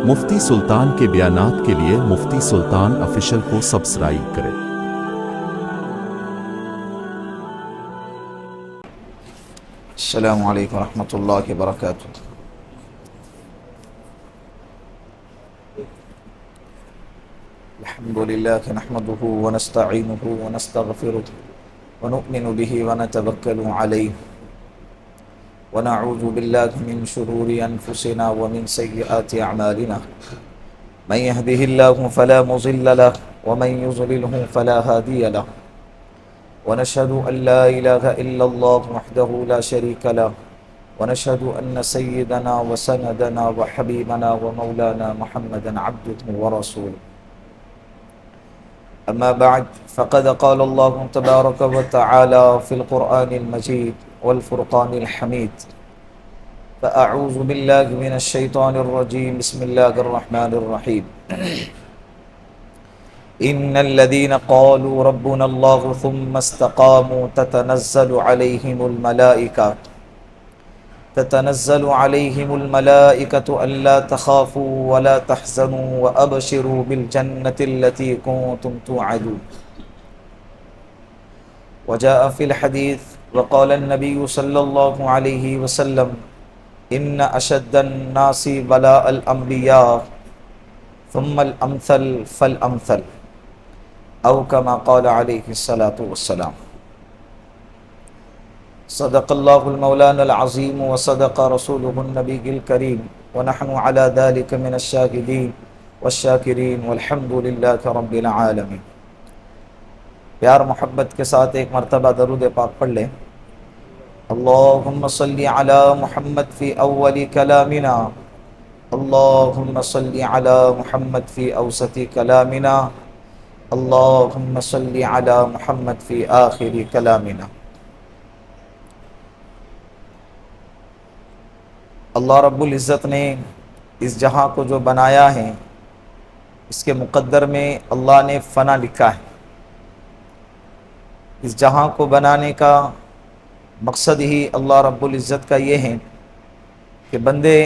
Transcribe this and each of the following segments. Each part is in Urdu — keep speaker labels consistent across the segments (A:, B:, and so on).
A: مفتی سلطان کے بیانات کے لیے مفتی سلطان آفیشل کو سبسکرائب کریں۔
B: السلام علیکم ورحمۃ اللہ وبرکاتہ۔ الحمد للہ نحمده ونستعینه ونستغفره ونؤمن به ونتوکل علیہ ونعوذ باللہ من شرور انفسنا ومن سیئات اعمالنا من يهده الله فلا مضل له ومن يضلله فلا هادی له ونشهد ان لا اله الا الله وحده لا شريك له ونشهد ان سيدنا وسندنا وحبيبنا ومولانا محمدا عبده ورسوله اما بعد فقد قال الله تبارك وتعالى في القرآن المجيد والفرقان الحميد فأعوذ بالله من الشيطان الرجيم بسم الله الرحمن الرحيم إن الذين قالوا ربنا الله ثم استقاموا تتنزل عليهم الملائكة ألا تخافوا ولا تحزنوا وأبشروا بالجنة التي كنتم توعدون وجاء في الحديث وقال النبي صلى الله عليه وسلم إن أشد الناس بلاء الأنبياء ثم الأمثل فالأمثل أو كما قال عليه الصلاة والسلام۔ صدق الله المولانا العظيم وصدق رسوله النبي الكريم ونحن على ذلك من الشاهدين والشاكرين والحمد لله رب العالمين۔ پیار محبت کے ساتھ ایک مرتبہ درود پاک پڑھ لیں۔ اللهم صل على محمد في اول كلامنا، اللهم صل على محمد في اوسط كلامنا، اللهم صل على محمد في آخر كلامنا۔ اللہ رب العزت نے اس جہاں کو جو بنایا ہے، اس کے مقدر میں اللہ نے فنا لکھا ہے۔ اس جہاں کو بنانے کا مقصد ہی اللہ رب العزت کا یہ ہے کہ بندے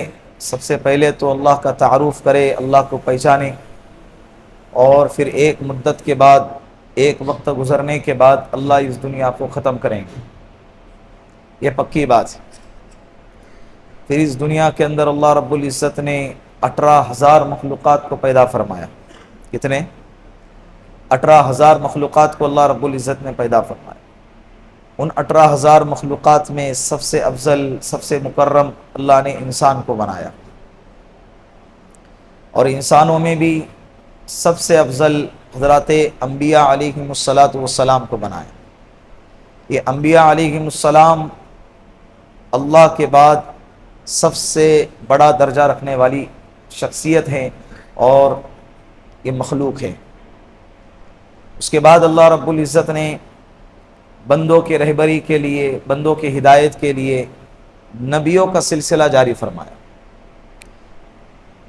B: سب سے پہلے تو اللہ کا تعارف کرے، اللہ کو پہچانے، اور پھر ایک مدت کے بعد، ایک وقت گزرنے کے بعد اللہ اس دنیا کو ختم کریں گے۔ یہ پکی بات ہے۔ پھر اس دنیا کے اندر اللہ رب العزت نے 18,000 مخلوقات کو پیدا فرمایا۔ کتنے؟ 18,000 مخلوقات کو اللہ رب العزت نے پیدا فرمایا۔ ان 18,000 مخلوقات میں سب سے افضل، سب سے مکرم اللہ نے انسان کو بنایا، اور انسانوں میں بھی سب سے افضل حضرات انبیاء علیہم السلام کو بنایا۔ یہ انبیاء علیہم السلام اللہ کے بعد سب سے بڑا درجہ رکھنے والی شخصیت ہیں اور یہ مخلوق ہے۔ اس کے بعد اللہ رب العزت نے بندوں کے رہبری کے لیے، بندوں کے ہدایت کے لیے نبیوں کا سلسلہ جاری فرمایا۔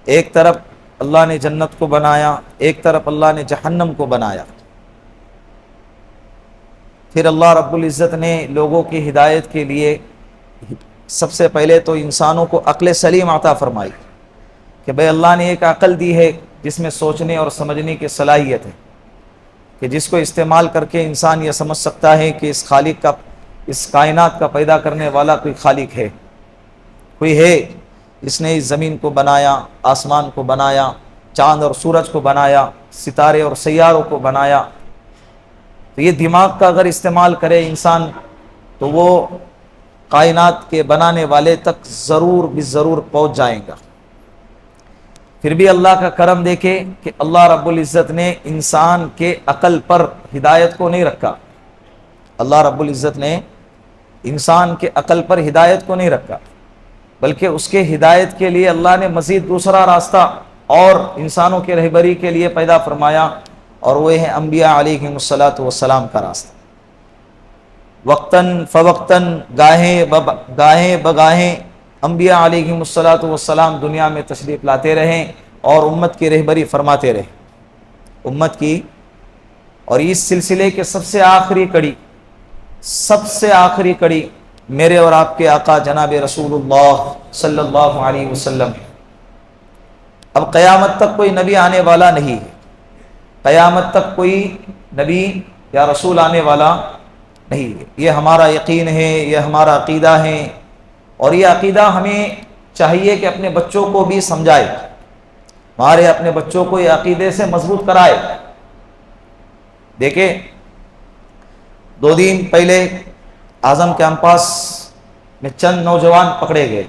B: ایک طرف اللہ نے جنت کو بنایا، ایک طرف اللہ نے جہنم کو بنایا۔ پھر اللہ رب العزت نے لوگوں کی ہدایت کے لیے سب سے پہلے تو انسانوں کو عقل سلیم عطا فرمائی کہ بھئی اللہ نے ایک عقل دی ہے جس میں سوچنے اور سمجھنے کی صلاحیت ہے، کہ جس کو استعمال کر کے انسان یہ سمجھ سکتا ہے کہ اس خالق کا، اس کائنات کا پیدا کرنے والا کوئی خالق ہے، کوئی ہے جس نے اس زمین کو بنایا، آسمان کو بنایا، چاند اور سورج کو بنایا، ستارے اور سیاروں کو بنایا۔ تو یہ دماغ کا اگر استعمال کرے انسان تو وہ کائنات کے بنانے والے تک ضرور پہنچ جائیں گا۔ پھر بھی اللہ کا کرم دیکھے کہ اللہ رب العزت نے انسان کے عقل پر ہدایت کو نہیں رکھا۔ اللہ رب العزت نے انسان کے عقل پر ہدایت کو نہیں رکھا، بلکہ اس کے ہدایت کے لیے اللہ نے مزید دوسرا راستہ اور انسانوں کے رہبری کے لیے پیدا فرمایا، اور وہ ہے انبیاء علیہم السلام کا راستہ۔ وقتاً فوقتاً، گاہیں بگاہیں انبیاء علیہم السلام دنیا میں تشریف لاتے رہیں اور امت کی رہبری فرماتے رہے، امت کی۔ اور اس سلسلے کے سب سے آخری کڑی میرے اور آپ کے آقا جناب رسول اللہ صلی اللہ علیہ وسلم، اب قیامت تک کوئی نبی آنے والا نہیں ہے، قیامت تک کوئی نبی یا رسول آنے والا نہیں ہے، یہ ہمارا یقین ہے، یہ ہمارا عقیدہ ہے، اور یہ عقیدہ ہمیں چاہیے کہ اپنے بچوں کو بھی سمجھائے، ہمارے اپنے بچوں کو یہ عقیدے سے مضبوط کرائے۔ دیکھیں 2 دن پہلے اعظم کیمپس میں چند نوجوان پکڑے گئے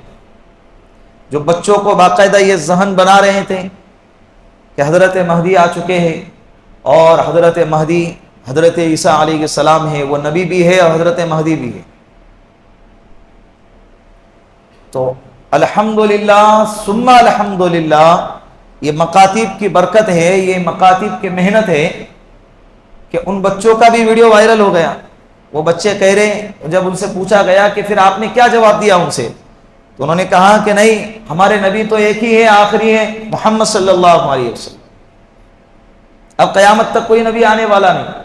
B: جو بچوں کو باقاعدہ یہ ذہن بنا رہے تھے کہ حضرت مہدی آ چکے ہیں، اور حضرت مہدی حضرت عیسیٰ علیہ السلام ہے، وہ نبی بھی ہے اور حضرت مہدی بھی ہے۔ تو الحمدللہ ثم الحمدللہ، یہ مکاتب کی برکت ہے، یہ مکاتب کی محنت ہے کہ ان بچوں کا بھی ویڈیو وائرل ہو گیا۔ وہ بچے کہہ رہے، جب ان سے پوچھا گیا کہ پھر آپ نے کیا جواب دیا ان سے، تو انہوں نے کہا کہ نہیں، ہمارے نبی تو ایک ہی ہے، آخری ہے، محمد صلی اللہ علیہ وسلم، اب قیامت تک کوئی نبی آنے والا نہیں۔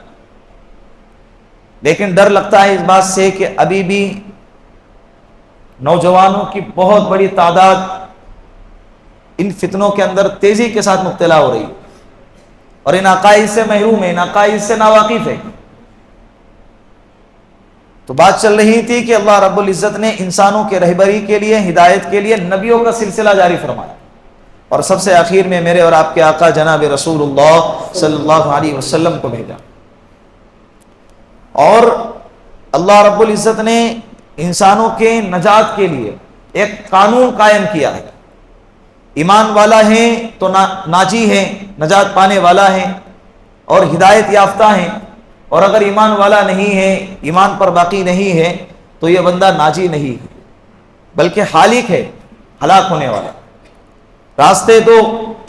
B: لیکن ڈر لگتا ہے اس بات سے کہ ابھی بھی نوجوانوں کی بہت بڑی تعداد ان فتنوں کے اندر تیزی کے ساتھ مبتلا ہو رہی ہے، اور ان عقائد سے محروم ہے، ان عقائد سے ناواقف ہے۔ تو بات چل رہی تھی کہ اللہ رب العزت نے انسانوں کے رہبری کے لیے، ہدایت کے لیے نبیوں کا سلسلہ جاری فرمایا، اور سب سے آخر میں میرے اور آپ کے آقا جناب رسول اللہ صلی اللہ علیہ وسلم کو بھیجا۔ اور اللہ رب العزت نے انسانوں کے نجات کے لیے ایک قانون قائم کیا ہے، ایمان والا ہے تو ناجی ہے، نجات پانے والا ہے اور ہدایت یافتہ ہے، اور اگر ایمان والا نہیں ہے، ایمان پر باقی نہیں ہے، تو یہ بندہ ناجی نہیں ہے بلکہ ہالک ہے، ہلاک ہونے والا۔ راستے دو،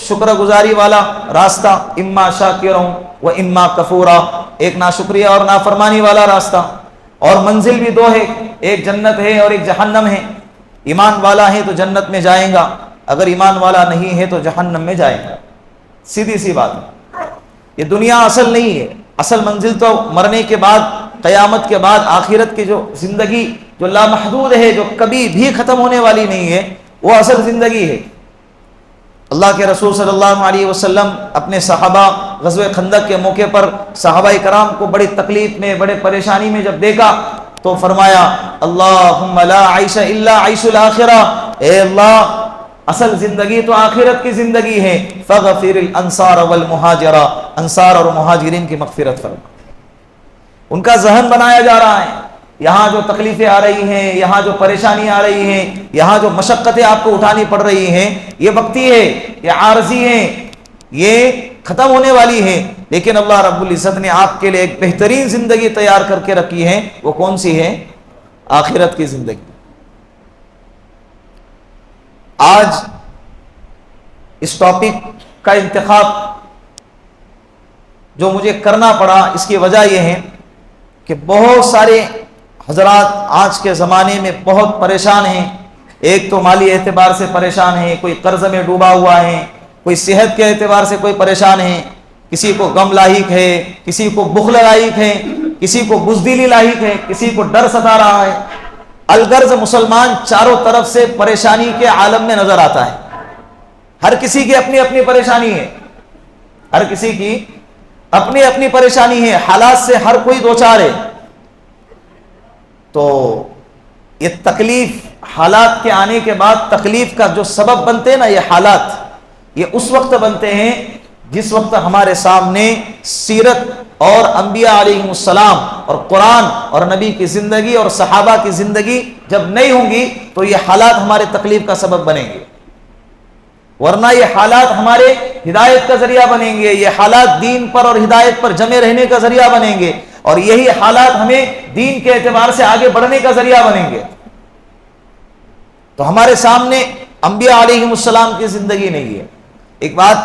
B: شکر گزاری والا راستہ، اما شاکروں و اما کفورا، ایک ناشکریہ اور نافرمانی والا راستہ، اور منزل بھی 2 ہے، ایک جنت ہے اور ایک جہنم ہے۔ ایمان والا ہے تو جنت میں جائیں گا، اگر ایمان والا نہیں ہے تو جہنم میں جائیں گا، سیدھی سی بات ہے۔ یہ دنیا اصل نہیں ہے، اصل منزل تو مرنے کے بعد، قیامت کے بعد آخرت کی جو زندگی جو لامحدود ہے، جو کبھی بھی ختم ہونے والی نہیں ہے، وہ اصل زندگی ہے۔ اللہ کے رسول صلی اللہ علیہ وسلم اپنے صحابہ غزوہ خندق کے موقع پر صحابہ کرام کو بڑی تکلیف میں، بڑے پریشانی میں جب دیکھا تو فرمایا اللہم لا عیش الا عیش الاخرہ، اے اللہ اصل زندگی تو آخرت کی زندگی ہے، فغفر الانصار والمہاجرہ، انصار اور مہاجرین کی مغفرت فرما۔ ان کا ذہن بنایا جا رہا ہے، یہاں جو تکلیفیں آ رہی ہیں، یہاں جو پریشانی آ رہی ہیں، یہاں جو مشقتیں آپ کو اٹھانی پڑ رہی ہیں، یہ وقتی ہے، یہ عارضی ہیں، یہ ختم ہونے والی ہے، لیکن اللہ رب العزت نے آپ کے لیے ایک بہترین زندگی تیار کر کے رکھی ہے۔ وہ کون سی ہے؟ آخرت کی زندگی۔ آج اس ٹاپک کا انتخاب جو مجھے کرنا پڑا، اس کی وجہ یہ ہے کہ بہت سارے حضرات آج کے زمانے میں بہت پریشان ہیں۔ ایک تو مالی اعتبار سے پریشان ہے، کوئی قرض میں ڈوبا ہوا ہے، کوئی صحت کے اعتبار سے کوئی پریشان ہے، کسی کو غم لاحق ہے، کسی کو بخل لاحق ہے، کسی کو بزدلی لاحق ہے، کسی کو ڈر ستا رہا ہے۔ الغرض مسلمان چاروں طرف سے پریشانی کے عالم میں نظر آتا ہے، ہر کسی کی اپنی اپنی پریشانی ہے، ہر کسی کی اپنی اپنی پریشانی ہے، حالات سے ہر کوئی دوچار ہے۔ تو یہ تکلیف، حالات کے آنے کے بعد تکلیف کا جو سبب بنتے ہیں نا، یہ حالات، یہ اس وقت بنتے ہیں جس وقت ہمارے سامنے سیرت اور انبیاء علیہ السلام اور قرآن اور نبی کی زندگی اور صحابہ کی زندگی جب نہیں ہوں گی تو یہ حالات ہمارے تکلیف کا سبب بنیں گے، ورنہ یہ حالات ہمارے ہدایت کا ذریعہ بنیں گے، یہ حالات دین پر اور ہدایت پر جمے رہنے کا ذریعہ بنیں گے، اور یہی حالات ہمیں دین کے اعتبار سے آگے بڑھنے کا ذریعہ بنیں گے۔ تو ہمارے سامنے انبیاء علیہ السلام کی زندگی نہیں ہے۔ ایک بات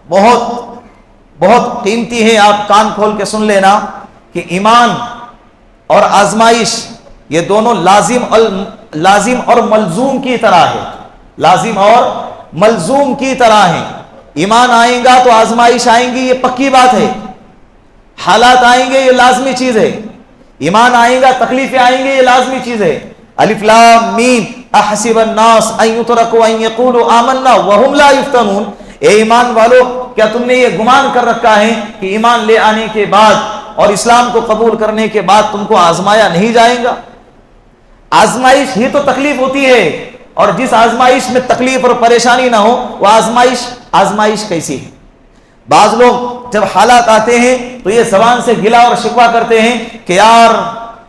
B: بہت قیمتی ہے، آپ کان کھول کے سن لینا، کہ ایمان اور آزمائش یہ دونوں لازم اور ملزوم کی طرح ہے، لازم اور ملزوم کی طرح ہیں۔ ایمان آئیں گا تو آزمائش آئیں گی، یہ پکی بات ہے۔ حالات آئیں گے، یہ لازمی چیز ہے۔ ایمان آئیں گا، تکلیفیں آئیں گے، یہ لازمی چیز ہے۔ الف لام میم احسب الناس ان یترکوا ان یقولوا آمنا وهم لا یفتنون، اے ایمان والو، کیا تم نے یہ گمان کر رکھا ہے کہ ایمان لے آنے کے بعد اور اسلام کو قبول کرنے کے بعد تم کو آزمایا نہیں جائے گا؟ آزمائش ہی تو تکلیف ہوتی ہے، اور جس آزمائش میں تکلیف اور پریشانی نہ ہو وہ آزمائش کیسی ہے؟ بعض لوگ جب حالات آتے ہیں تو یہ زبان سے گلا اور شکوہ کرتے ہیں کہ یار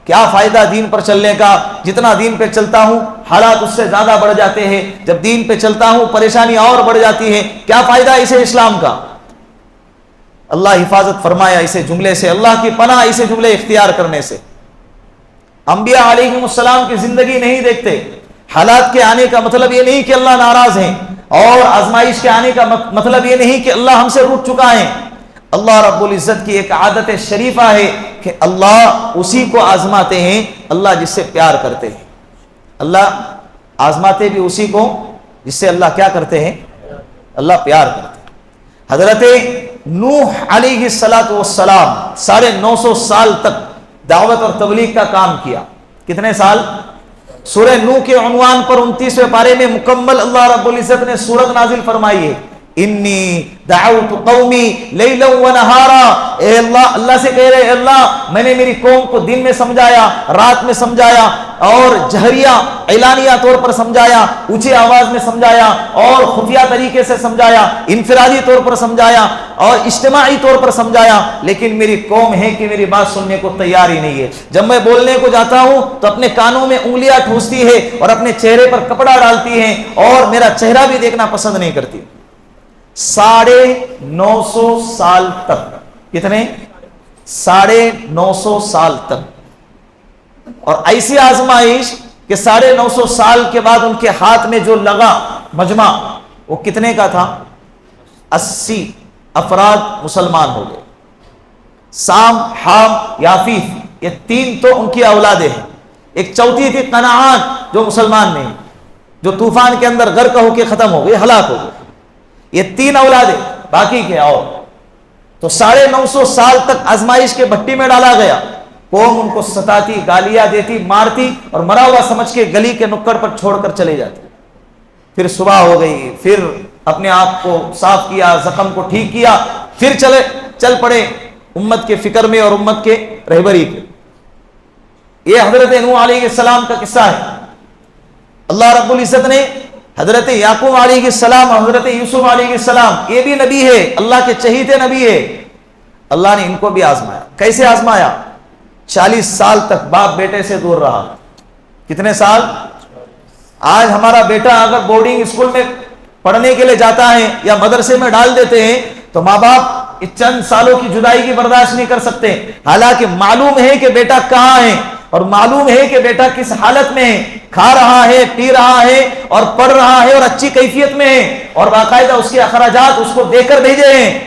B: کیا فائدہ دین پر چلنے کا، جتنا دین پہ چلتا ہوں حالات اس سے زیادہ بڑھ جاتے ہیں، جب دین پہ چلتا ہوں پریشانی اور بڑھ جاتی ہے، کیا فائدہ اسے اسلام کا؟ اللہ حفاظت فرمایا اسے جملے سے، اللہ کی پناہ اسے جملے اختیار کرنے سے۔ انبیاء علیہم السلام کی زندگی نہیں دیکھتے، حالات کے آنے کا مطلب یہ نہیں کہ اللہ ناراض ہیں، اور آزمائش کے آنے کا مطلب یہ نہیں کہ اللہ ہم سے روٹھ چکا ہے۔ اللہ رب العزت کی ایک عادت شریفہ ہے کہ اللہ اسی کو آزماتے ہیں اللہ جس سے پیار کرتے ہیں۔ اللہ آزماتے بھی اسی کو جس سے اللہ کیا کرتے ہیں؟ اللہ پیار کرتے ہیں۔ حضرت نوح علیہ السلام 950 سال تک دعوت اور تبلیغ کا کام کیا۔ کتنے سال؟ سورہ نوح کے عنوان پر 29ویں پارے میں مکمل اللہ رب العزت نے سورت نازل فرمائی ہے، انی دعوت قومی لیلا و نہارا۔ اے اللہ سے کہہ رہے اے اللہ میں نے میری قوم کو دن میں سمجھایا، رات میں سمجھایا، اور جہریہ اعلانیہ طور پر سمجھایا، اونچی آواز میں سمجھایا، اور خفیہ طریقے سے سمجھایا، انفرادی طور پر سمجھایا، اور اجتماعی طور پر سمجھایا، لیکن میری قوم ہے کہ میری بات سننے کو تیار ہی نہیں ہے۔ جب میں بولنے کو جاتا ہوں تو اپنے کانوں میں انگلیاں ٹھوستی ہے اور اپنے چہرے پر کپڑا ڈالتی ہے، اور میرا چہرہ بھی دیکھنا پسند نہیں کرتی۔ 950 سال تک، کتنے؟ 950 سال تک۔ اور ایسی آزمائش کہ 950 سال کے بعد ان کے ہاتھ میں جو لگا مجمع وہ کتنے کا تھا؟ 80 افراد مسلمان ہو گئے۔ سام، حام، یافیف، یہ 3 تو ان کی اولادیں ہیں۔ ایک چوتھی تھی کنعان جو مسلمان نہیں، جو طوفان کے اندر غرق ہو کے ختم ہو گئے، ہلاک ہو گئے۔ یہ 3 اولادیں، باقی کے اور تو 950 سال تک آزمائش کے بھٹی میں ڈالا گیا۔ قوم ان کو ستاتی، گالیاں دیتی، مارتی، اور مرا ہوا سمجھ کے گلی کے نکڑ پر چھوڑ کر چلے جاتے۔ پھر صبح ہو گئی، پھر اپنے آپ کو صاف کیا، زخم کو ٹھیک کیا، پھر چل پڑے امت کے فکر میں اور امت کے رہبری کے۔ یہ حضرت نوح علیہ السلام کا قصہ ہے۔ اللہ رب العزت نے حضرت یعقوب علیہ السلام، حضرت یوسف علیہ السلام، یہ بھی نبی ہے، اللہ کے چہیتے نبی ہے، اللہ نے ان کو بھی آزمایا۔ کیسے آزمایا؟ 40 سال تک باپ بیٹے سے دور رہا۔ کتنے سال؟ آج ہمارا بیٹا اگر بورڈنگ اسکول میں پڑھنے کے لیے جاتا ہے یا مدرسے میں ڈال دیتے ہیں تو ماں باپ اس چند سالوں کی جدائی کی برداشت نہیں کر سکتے، حالانکہ معلوم ہے کہ بیٹا کہاں ہے، اور معلوم ہے کہ بیٹا کس حالت میں ہے، کھا رہا ہے، پی رہا ہے، اور پڑھ رہا ہے، اور اچھی کیفیت میں ہے، اور باقاعدہ اس کے اخراجات اس کو دے کر بھیجے ہیں۔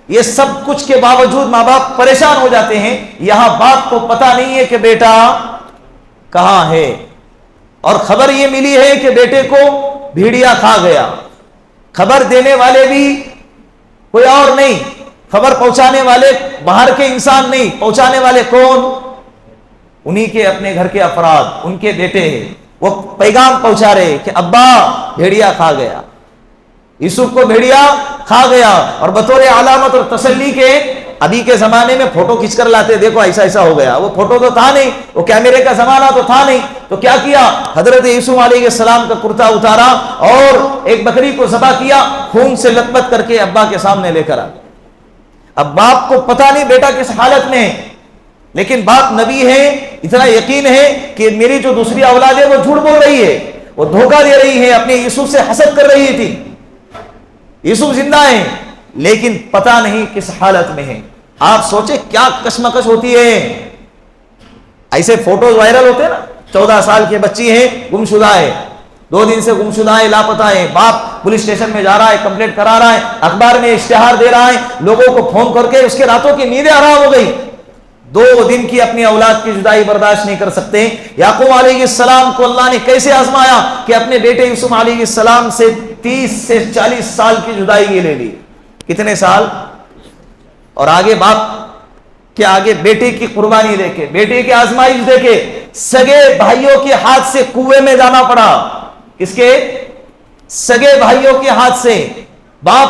B: یہ سب کچھ کے باوجود ماں باپ پریشان ہو جاتے ہیں، یہاں باپ کو پتہ نہیں ہے کہ بیٹا کہاں ہے، اور خبر یہ ملی ہے کہ بیٹے کو بھیڑیا کھا گیا۔ خبر دینے والے بھی کوئی اور نہیں، خبر پہنچانے والے باہر کے انسان نہیں، پہنچانے والے کون؟ انہی کے اپنے گھر کے افراد، ان کے بیٹے ہیں۔ وہ پیغام پہنچا رہے کہ ابا بھیڑیا کھا گیا، یوسف کو بھیڑیا کھا گیا، اور بطور علامت اور تسلی کے ابھی کے زمانے میں فوٹو کھینچ کر لاتے، دیکھو ایسا ایسا ہو گیا۔ وہ فوٹو تو تھا نہیں، وہ کیمرے کا زمانہ تو تھا نہیں، تو کیا کیا؟ حضرت یوسف علیہ السلام کا کرتا اتارا اور ایک بکری کو ذبح کیا، خون سے لت پت کر کے ابا کے سامنے لے کر آ گیا۔ اب باپ کو پتہ نہیں بیٹا کس حالت میں ہے، لیکن باپ نبی ہے، اتنا یقین ہے کہ میری جو دوسری اولاد ہے وہ جھوٹ بول رہی ہے، وہ دھوکہ دے رہی ہے، اپنے یوسف سے حسد کر رہی تھی۔ یوسف زندہ ہے لیکن پتہ نہیں کس حالت میں ہے۔ آپ سوچیں کیا کشمکش ہوتی ہے۔ ایسے فوٹوز وائرل ہوتے ہیں نا، 14 سال کی بچی ہے، گمشدہ ہے، 2 دن سے گمشدہ ہے، لاپتہ ہے، باپ پولیس اسٹیشن میں جا رہا ہے، کمپلینٹ کرا رہا ہے، اخبار میں اشتہار دے رہا ہے، لوگوں کو فون کر کے اس کے راتوں کی نیندیں حرام ہو گئی۔ 2 دن کی اپنی اولاد کی جدائی برداشت نہیں کر سکتے۔ یعقوب علیہ السلام کو اللہ نے کیسے آزمایا کہ اپنے بیٹے یوسف علیہ السلام سے 30 سے 40 سال کی جدائی لے لی۔ کتنے سال؟ اور آگے باپ کے آگے بیٹے کی قربانی دے کے، بیٹے کی آزمائش دے کے سگے بھائیوں کے ہاتھ سے کنویں میں جانا پڑا۔ کس کے؟ سگے بھائیوں کے ہاتھ سے۔ باپ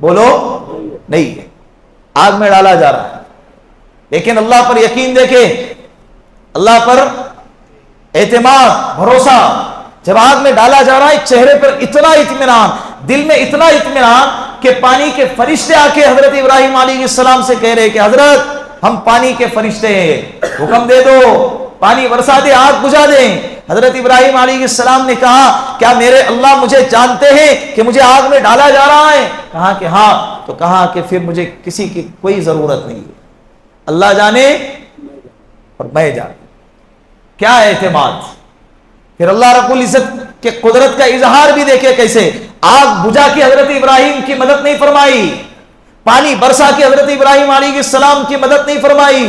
B: بولو نہیں ہے. آگ میں ڈالا جا رہا ہے، لیکن اللہ پر یقین دیکھے، اللہ پر اعتماد، بھروسہ. جب آگ میں ڈالا جا رہا ہے، چہرے پر اتنا اطمینان، دل میں اتنا اطمینان کہ پانی کے فرشتے آ کے حضرت ابراہیم علیہ السلام سے کہہ رہے کہ حضرت ہم پانی کے فرشتے ہیں، حکم دے دو، پانی برسا دے، آگ بجھا دیں. حضرت ابراہیم علیہ السلام نے کہا کیا میرے اللہ مجھے جانتے ہیں کہ مجھے آگ میں ڈالا جا رہا ہے؟ کہا کہ ہاں. تو کہا کہ پھر مجھے کسی کی کوئی ضرورت نہیں ہے، اللہ جانے اور میں جانے. کیا اعتماد. پھر اللہ رب العزت کے قدرت کا اظہار بھی دیکھے کیسے. آگ بجھا کے حضرت ابراہیم کی مدد نہیں فرمائی، پانی برسا کے حضرت ابراہیم علیہ السلام کی مدد نہیں فرمائی،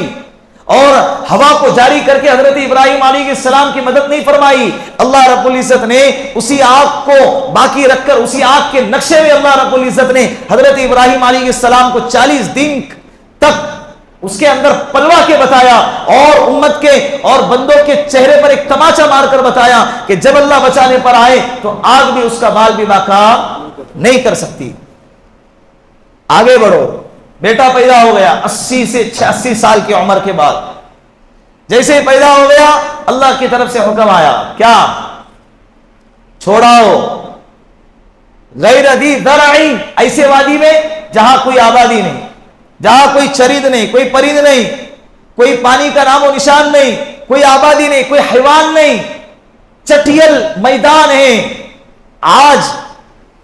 B: اور ہوا کو جاری کر کے حضرت ابراہیم علیہ السلام کی مدد نہیں فرمائی. اللہ رب العزت نے اسی آگ کو باقی رکھ کر، اسی آگ کے نقشے میں اللہ رب العزت نے حضرت ابراہیم علیہ السلام کو 40 دن تک اس کے اندر پلوا کے بتایا، اور امت کے اور بندوں کے چہرے پر ایک تماچا مار کر بتایا کہ جب اللہ بچانے پر آئے تو آگ بھی اس کا بال بھی باقا نہیں کر سکتی. آگے بڑھو. بیٹا پیدا ہو گیا 80 سے 86 سال کی عمر کے بعد. جیسے ہی پیدا ہو گیا اللہ کی طرف سے حکم آیا، کیا؟ چھوڑاؤ غیر ذی زرع، ایسے وادی میں جہاں کوئی آبادی نہیں، جہاں کوئی چرید نہیں، کوئی پرند نہیں، کوئی پانی کا نام و نشان نہیں، کوئی آبادی نہیں، کوئی حیوان نہیں، چٹیل میدان ہے. آج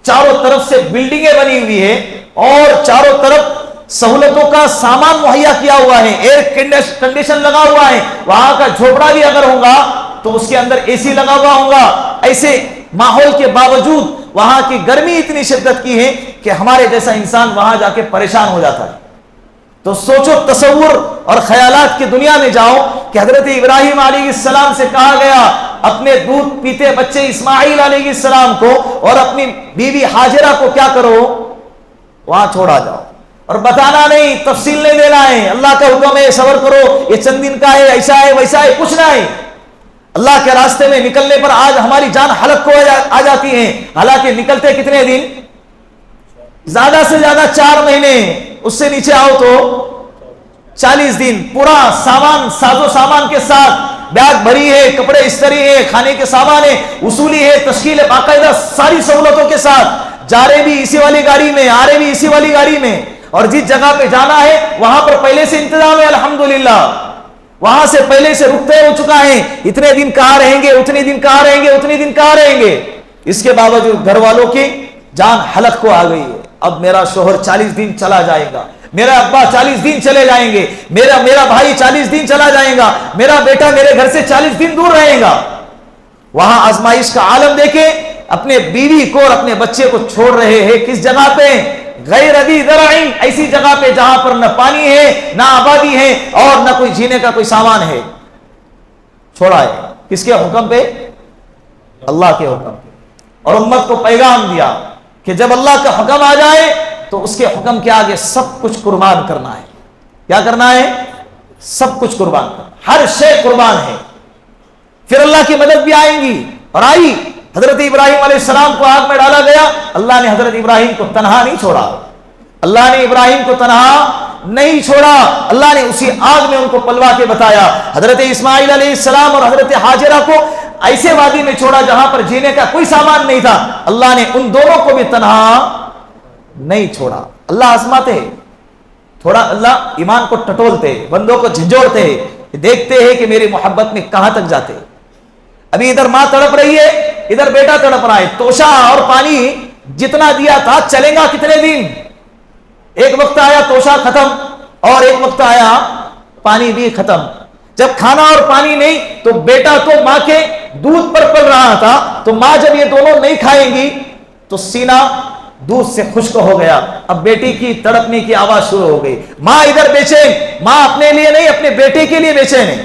B: چاروں طرف سے بلڈنگیں بنی ہوئی ہے اور چاروں طرف سہولتوں کا سامان مہیا کیا ہوا ہے، ایئر کنڈیشن لگا ہوا ہے. وہاں کا جھوپڑا بھی اگر ہوگا تو اس کے اندر اے سی لگا ہوا ہوگا. ایسے ماحول کے باوجود وہاں کی گرمی اتنی شدت کی ہے کہ ہمارے جیسا انسان وہاں جا کے پریشان ہو جاتا ہے. تو سوچو، تصور اور خیالات کی دنیا میں جاؤ کہ حضرت ابراہیم علیہ السلام سے کہا گیا اپنے دودھ پیتے بچے اسماعیل علیہ السلام کو اور اپنی بیوی ہاجرہ کو کیا کرو، وہاں چھوڑا جاؤ، اور بتانا نہیں، تفصیل نہیں دینا ہے. اللہ کا حکم ہے، صبر کرو، یہ چند دن کا ہے، ایسا ہے ویسا ہے، کچھ نہ ہے. اللہ کے راستے میں نکلنے پر آج ہماری جان حلق کو آ جاتی ہے، حالانکہ نکلتے کتنے دن؟ زیادہ سے زیادہ 4 مہینے، اس سے نیچے آؤ تو 40 دن. پورا سامان، ساز و سامان کے ساتھ، بیگ بھری ہے، کپڑے استری ہے، کھانے کے سامان ہے، وصولی ہے، تشکیل ہے، باقاعدہ ساری سہولتوں کے ساتھ. جا رہے بھی اسی والی گاڑی میں، آ رہے بھی اسی والی گاڑی میں، اور جس جگہ پہ جانا ہے وہاں پر پہلے سے انتظام ہے الحمدللہ، وہاں سے پہلے سے رکتے ہو چکا ہے. اتنے دن کہاں رہیں گے، اتنے دن کہاں رہیں گے، اتنے دن کہاں رہیں گے. اس کے باوجود گھر والوں کی جان حلق کو آ گئی ہے. اب میرا شوہر 40 دن چلا جائے گا، میرا ابا 40 دن چلے جائیں گے، میرا بھائی 40 دن چلا جائے گا، میرا بیٹا میرے گھر سے 40 دن دور رہے گا. وہاں آزمائش کا عالم دیکھے، اپنے بیوی کو اور اپنے بچے کو چھوڑ رہے ہیں. کس جگہ پہ؟ غیر ذی زرع، ایسی جگہ پہ جہاں پر نہ پانی ہے، نہ آبادی ہے، اور نہ کوئی جینے کا کوئی سامان ہے. چھوڑا ہے. کس کے حکم پہ؟ اللہ کے حکم پہ. اور امت کو پیغام دیا کہ جب اللہ کا حکم آ جائے تو اس کے حکم کے آگے سب کچھ قربان کرنا ہے. کیا کرنا ہے؟ سب کچھ قربان کرنا، ہر شے قربان ہے. پھر اللہ کی مدد بھی آئیں گی، اور آئی. حضرت ابراہیم علیہ السلام کو آگ میں ڈالا گیا. اللہ نے حضرت ابراہیم کو تنہا نہیں چھوڑا، اللہ نے ابراہیم کو تنہا نہیں چھوڑا. اللہ نے اسی آگ میں ان کو پلوا کے بتایا. حضرت اسماعیل علیہ السلام اور حضرت ہاجرہ کو ایسے وادی میں چھوڑا جہاں پر جینے کا کوئی سامان نہیں تھا. اللہ نے ان دونوں کو بھی تنہا نہیں چھوڑا. اللہ آزماتے ہیں، تھوڑا اللہ ایمان کو ٹٹولتے، بندوں کو جھنجھوڑتے ہیں، دیکھتے ہیں کہ میری محبت میں کہاں تک جاتے. ابھی ادھر ماں تڑپ رہی ہے، ادھر بیٹا تڑپ رہا ہے. توشہ اور پانی جتنا دیا تھا چلے گا کتنے دن؟ ایک وقت آیا توشہ ختم، اور ایک وقت آیا پانی بھی ختم. جب کھانا اور پانی نہیں تو بیٹا تو ماں کے دودھ پر پل رہا تھا، تو ماں جب یہ دونوں نہیں کھائیں گی تو سینہ دودھ سے خشک ہو گیا. اب بیٹی کی تڑپنے کی آواز شروع ہو گئی. ماں ادھر بیچین، ماں اپنے لیے نہیں اپنے بیٹے کے لیے بیچین ہے.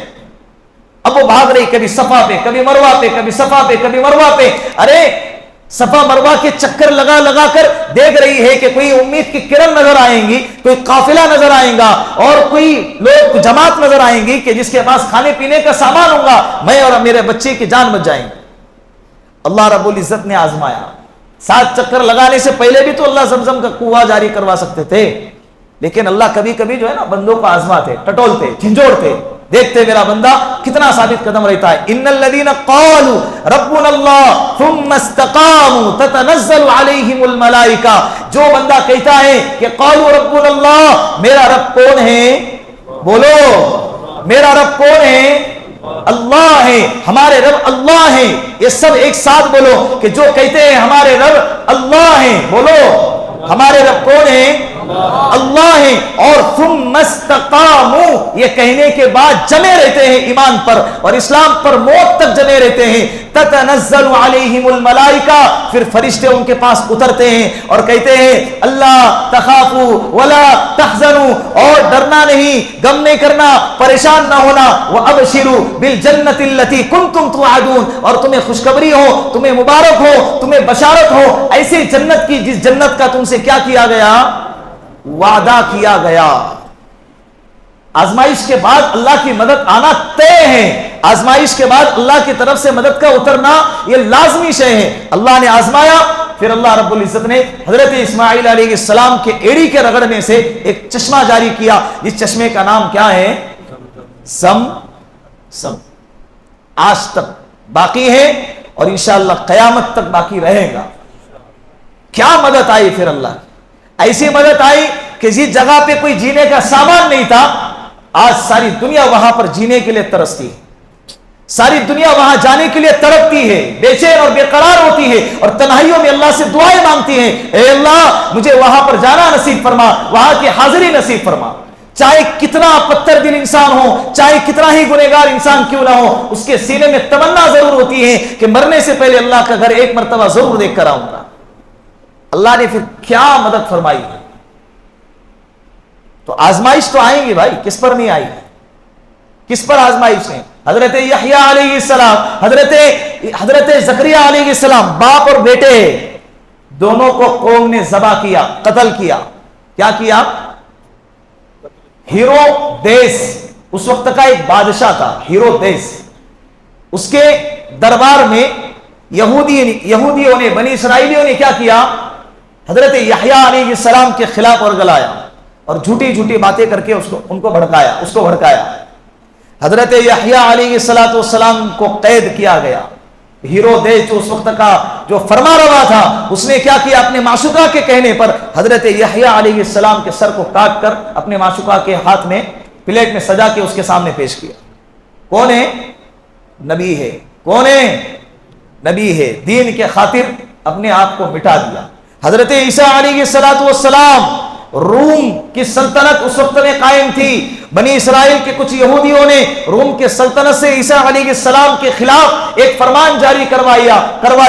B: اب وہ بھاگ رہی، کبھی صفا پہ، کبھی مروہ پہ، کبھی صفا پہ، کبھی مروہ پہ. ارے صفا مروہ کے چکر لگا لگا کر دیکھ رہی ہے کہ کوئی امید کی کرن نظر آئیں گی، کوئی قافلہ نظر آئیں گا، اور کوئی لوگ جماعت نظر آئیں گی کہ جس کے پاس کھانے پینے کا سامان ہوگا، میں اور میرے بچے کی جان بچ جائیں گے. اللہ رب العزت نے آزمایا. 7 چکر لگانے سے پہلے بھی تو اللہ زمزم کا کنواں جاری کروا سکتے تھے, لیکن اللہ کبھی کبھی جو ہے نا بندوں کو آزماتے, ٹٹولتے, جھنجھوڑتے, دیکھتے میرا بندہ کتنا ثابت قدم رہتا ہے. ان الذین قالوا ربنا اللہ ثم استقاموا تتنزل علیہم الملائکہ, جو بندہ کہتا ہے کہ قالوا ربنا اللہ, میرا رب کون ہے, بولو میرا رب کون ہے, اللہ ہے, ہمارے رب اللہ ہے. یہ سب ایک ساتھ بولو کہ جو کہتے ہیں ہمارے رب اللہ ہے, بولو ہمارے رب کون ہے, اللہ ہے. اور ثم استقاموا, یہ کہنے کے بعد جمے رہتے ہیں ایمان پر اور اسلام پر موت تک جمے رہتے ہیں. تتنزل علیہم الملائکہ, پھر فرشتے ان کے پاس اترتے ہیں اور کہتے ہیں اللہ تخافوا ولا تحزنوا, اور ڈرنا نہیں, غم نہیں کرنا, پریشان نہ ہونا. وابشروا بالجنۃ التي کنتم توعدون, اور تمہیں خوشخبری ہو, تمہیں مبارک ہو, تمہیں بشارت ہو ایسی جنت کی جس جنت کا تم سے کیا کیا گیا, وعدہ کیا گیا. آزمائش کے بعد اللہ کی مدد آنا طے ہے, آزمائش کے بعد اللہ کی طرف سے مدد کا اترنا یہ لازمی شے ہے. اللہ نے آزمایا, پھر اللہ رب العزت نے حضرت اسماعیل علیہ السلام کے ایڑی کے رگڑنے سے ایک چشمہ جاری کیا, جس چشمے کا نام کیا ہے, سم. آج تک باقی ہے اور انشاءاللہ قیامت تک باقی رہے گا. کیا مدد آئی پھر اللہ کی, ایسی مدد آئی کہ جس جگہ پہ کوئی جینے کا سامان نہیں تھا, آج ساری دنیا وہاں پر جینے کے لیے ترستی ہے, ساری دنیا وہاں جانے کے لیے تڑپتی ہے, بے چین اور بے قرار ہوتی ہے اور تنہائیوں میں اللہ سے دعائیں مانگتی ہیں, اے اللہ مجھے وہاں پر جانا نصیب فرما, وہاں کی حاضری نصیب فرما. چاہے کتنا پتھر دل انسان ہو, چاہے کتنا ہی گنہگار انسان کیوں نہ ہو, اس کے سینے میں تمنا ضرور ہوتی ہے کہ مرنے سے پہلے اللہ کا گھر ایک مرتبہ ضرور دیکھ کر آؤں گا. اللہ نے پھر کیا مدد فرمائی. تو آزمائش تو آئیں گی بھائی, کس پر نہیں آئی, کس پر آزمائش ہے. حضرت یحییٰ علیہ السلام, حضرت زکریا علیہ السلام, باپ اور بیٹے دونوں کو قوم نے ذبح کیا, قتل کیا. کیا کیا, ہیرو دیس اس وقت کا ایک بادشاہ تھا, ہیرو دیس, اس کے دربار میں یہودیوں نے, بنی اسرائیلیوں نے کیا کیا, حضرت یحییٰ علیہ السلام کے خلاف ورگلایا اور جھوٹی جھوٹی باتیں کر کے اس کو بھڑکایا. حضرت یحییٰ علیہ السلام کو قید کیا گیا. ہیرو دیس جو اس وقت کا جو فرما روا تھا, اس نے کیا کیا, اپنے معشوقہ کے کہنے پر حضرت یحییٰ علیہ السلام کے سر کو کاٹ کر اپنے معشوقہ کے ہاتھ میں پلیٹ میں سجا کے اس کے سامنے پیش کیا. کون ہے, نبی ہے. کون ہے, نبی ہے. دین کے خاطر اپنے آپ کو مٹا دیا. حضرت عیسیٰ علیہ السلام, روم کی سلطنت اس وقت میں قائم تھی. بنی اسرائیل کے کچھ یہودیوں نے روم کے سلطنت سے عیسیٰ علیہ السلام کے خلاف ایک فرمان جاری کروا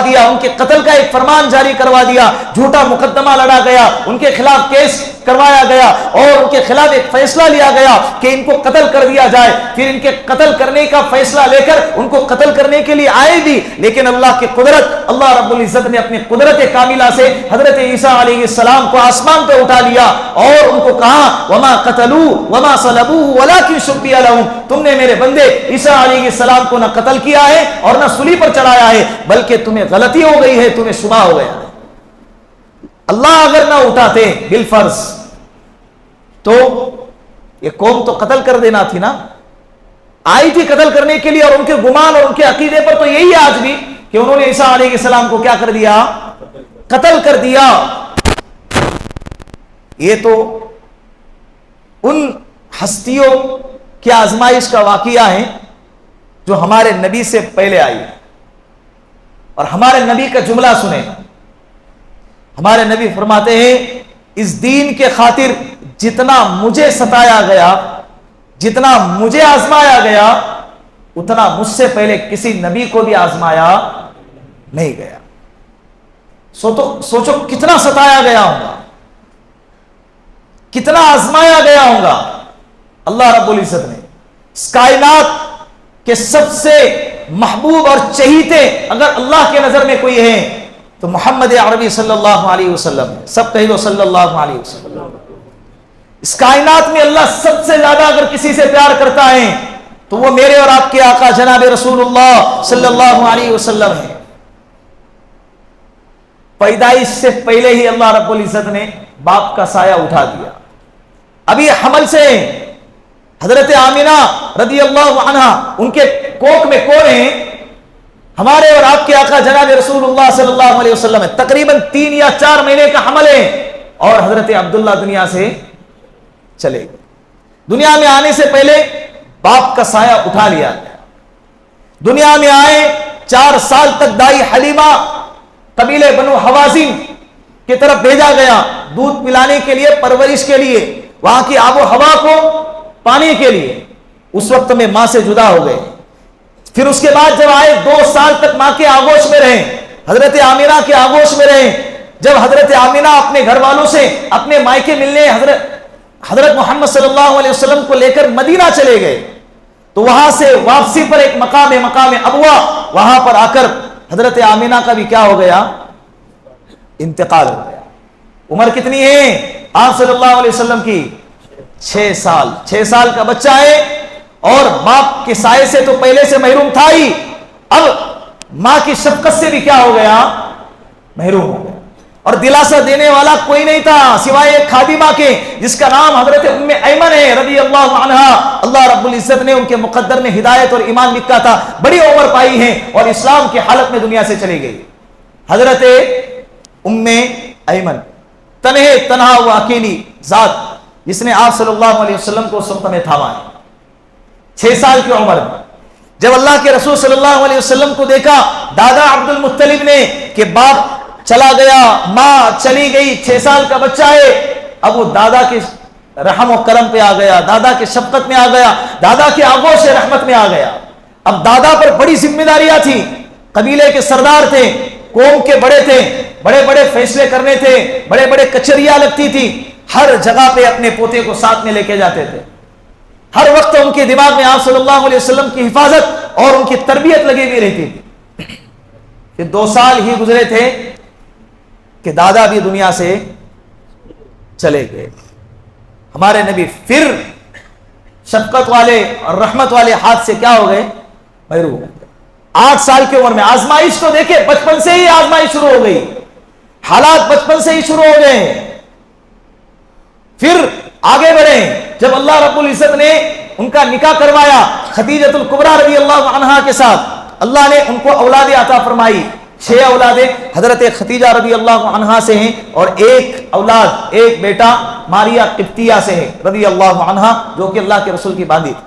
B: دیا, ان کے قتل کا ایک فرمان جاری کروا دیا. جھوٹا مقدمہ لڑا گیا, ان کے خلاف کیس کروایا گیا اور ان کے خلاف ایک فیصلہ لیا گیا کہ ان کو قتل کر دیا جائے. پھر ان کے قتل کرنے کا فیصلہ لے کر ان کو قتل کرنے کے لیے آئے بھی, لیکن اللہ کی قدرت, اللہ رب العزت نے اپنی قدرت کاملہ سے حضرت عیسیٰ علیہ السلام کو آسمان پہ اٹھا لیا اور ان کو کہا وما قتلوا وما صلبوه ولكن شبه لهم, تم نے میرے بندے عیسیٰ علیہ السلام کو نہ قتل کیا ہے اور نہ سولی پر چڑھایا ہے, بلکہ تمہیں غلطی ہو گئی ہے, تمہیں شبہ ہو گیا ہے. اللہ اگر نہ اٹھاتے بالفرض تو یہ قوم تو قتل کر دینا تھی نا, آئی تھی قتل کرنے کے لیے, اور ان کے گمان اور ان کے عقیدے پر تو یہی ہے آج بھی کہ انہوں نے عیسیٰ علیہ السلام کو کیا کر دیا, قتل کر دیا. یہ تو ان ہستیوں کی آزمائش کا واقعہ ہے جو ہمارے نبی سے پہلے آئی. اور ہمارے نبی کا جملہ سنیں, ہمارے نبی فرماتے ہیں اس دین کے خاطر جتنا مجھے ستایا گیا, جتنا مجھے آزمایا گیا, اتنا مجھ سے پہلے کسی نبی کو بھی آزمایا نہیں گیا. سوچو کتنا ستایا گیا ہوگا, کتنا آزمایا گیا ہوگا. اللہ رب العزت نے اس کائنات کے سب سے محبوب اور چہیتے اگر اللہ کے نظر میں کوئی ہے تو محمد عربی صلی اللہ علیہ وسلم ہے. سب کہہ دو صلی اللہ علیہ وسلم. اس کائنات میں اللہ سب سے زیادہ اگر کسی سے پیار کرتا ہے تو وہ میرے اور آپ کے آقا جناب رسول اللہ صلی اللہ علیہ وسلم ہے. پیدائش سے پہلے ہی اللہ رب العزت نے باپ کا سایہ اٹھا دیا. ابھی حمل سے حضرت آمینہ رضی اللہ عنہا ان کے کوکھ میں کون ہیں؟ ہمارے اور آپ کے آقا جناب رسول اللہ صلی اللہ علیہ وسلم ہے. تقریباً 3 یا 4 مہینے کا حمل ہے اور حضرت عبداللہ دنیا سے چلے گئے. دنیا میں آنے سے پہلے باپ کا سایہ اٹھا لیا گیا. دنیا میں آئے 4 سال تک دائی حلیمہ قبیلے بنو حوازن کی طرف بھیجا گیا دودھ پلانے کے لیے, پرورش کے لیے, وہاں کی آب و ہوا کو پانے کے لیے. اس وقت میں ماں سے جدا ہو گئے. پھر اس کے بعد جب آئے 2 سال تک ماں کے آغوش میں رہے, حضرت آمینہ کے آغوش میں رہے. جب حضرت آمینہ اپنے گھر والوں سے اپنے مائکے ملنے حضرت محمد صلی اللہ علیہ وسلم کو لے کر مدینہ چلے گئے تو وہاں سے واپسی پر ایک مقام ابوا, وہاں پر آ کر حضرت آمینہ کا بھی کیا ہو گیا؟ انتقال ہو گیا. عمر کتنی ہے آپ صلی اللہ علیہ وسلم کی؟ 6 سال. 6 سال کا بچہ ہے اور باپ کے سائے سے تو پہلے سے محروم تھا ہی, اب ماں کی شفقت سے بھی کیا ہو گیا؟ محروم ہو گیا. اور دلاسا دینے والا کوئی نہیں تھا سوائے ایک خادمہ کے جس کا نام حضرت ام ایمن ہے رضی اللہ عنہا. اللہ رب العزت نے ان کے مقدر میں ہدایت اور ایمان لکھا تھا, بڑی عمر پائی ہے اور اسلام کی حالت میں دنیا سے چلی گئی. حضرت ام ایمن تنہا و اکیلی ذات جس نے آپ صلی اللہ علیہ وسلم کو اس وقت میں تھاما ہے. 6 سال کی عمر میں جب اللہ کے رسول صلی اللہ علیہ وسلم کو دیکھا دادا عبد المطلب نے کہ باپ چلا گیا, ماں چلی گئی, 6 سال کا بچہ ہے, اب وہ دادا کے رحم و کرم پہ آ گیا, دادا کے شفقت میں آ گیا, دادا کے آغوش رحمت میں آ گیا. اب دادا پر بڑی ذمہ داریاں تھی, قبیلے کے سردار تھے, قوم کے بڑے تھے, بڑے بڑے فیصلے کرنے تھے, بڑے بڑے کچہریاں لگتی تھی, ہر جگہ پہ اپنے پوتے کو ساتھ میں لے کے جاتے تھے. ہر وقت ان کے دماغ میں آپ صلی اللہ علیہ وسلم کی حفاظت اور ان کی تربیت لگی ہوئی رہتی تھی. پھر 2 سال ہی گزرے تھے کہ دادا بھی دنیا سے چلے گئے. ہمارے نبی پھر شفقت والے اور رحمت والے ہاتھ سے کیا ہو گئے؟ محروم ہو گئے. 8 سال کی عمر میں آزمائش تو دیکھیں, بچپن سے ہی آزمائش شروع ہو گئی, حالات بچپن سے ہی شروع ہو گئے. پھر آگے بڑھے جب اللہ رب العزت نے ان کا نکاح کروایا خدیجۃ الکبریٰ رضی اللہ عنہا کے ساتھ, اللہ نے ان کو اولاد عطا فرمائی. 6 اولادیں حضرت خدیجہ رضی اللہ عنہا سے ہیں اور ایک بیٹا ماریا قبطیہ سے ہے رضی اللہ عنہا, جو کہ اللہ کے رسول کی باندھی تھی.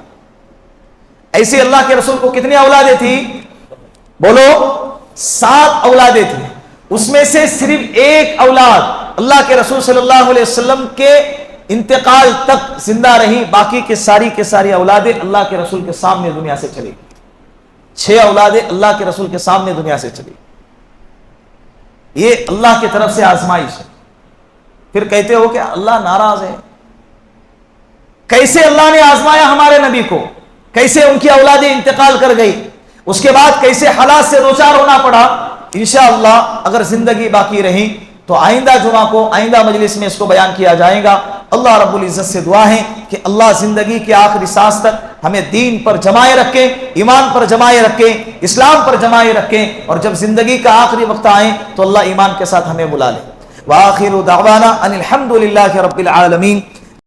B: ایسے اللہ کے رسول کو کتنی اولادیں تھی؟ بولو 7 اولادیں تھی. اس میں سے صرف 1 اولاد اللہ کے رسول صلی اللہ علیہ وسلم کے انتقال تک زندہ رہی, باقی کے ساری اولادیں اللہ کے رسول کے سامنے دنیا سے چلی. 6 اولادیں اللہ کے رسول کے سامنے دنیا سے چلی. یہ اللہ کی طرف سے آزمائش ہے. پھر کہتے ہو کہ اللہ ناراض ہے. کیسے اللہ نے آزمایا ہمارے نبی کو, کیسے ان کی اولادیں انتقال کر گئی, اس کے بعد کیسے حالات سے دوچار ہونا پڑا. انشاءاللہ اگر زندگی باقی رہی تو آئندہ جمعہ کو آئندہ مجلس میں اس کو بیان کیا جائے گا. اللہ رب العزت سے دعا ہے کہ اللہ زندگی کے آخری سانس تک ہمیں دین پر جمائے رکھے, ایمان پر جمائے رکھے, اسلام پر جمائے رکھے, اور جب زندگی کا آخری وقت آئے تو اللہ ایمان کے ساتھ ہمیں بلا لے. وآخر دعوانا ان الحمد للہ رب العالمین.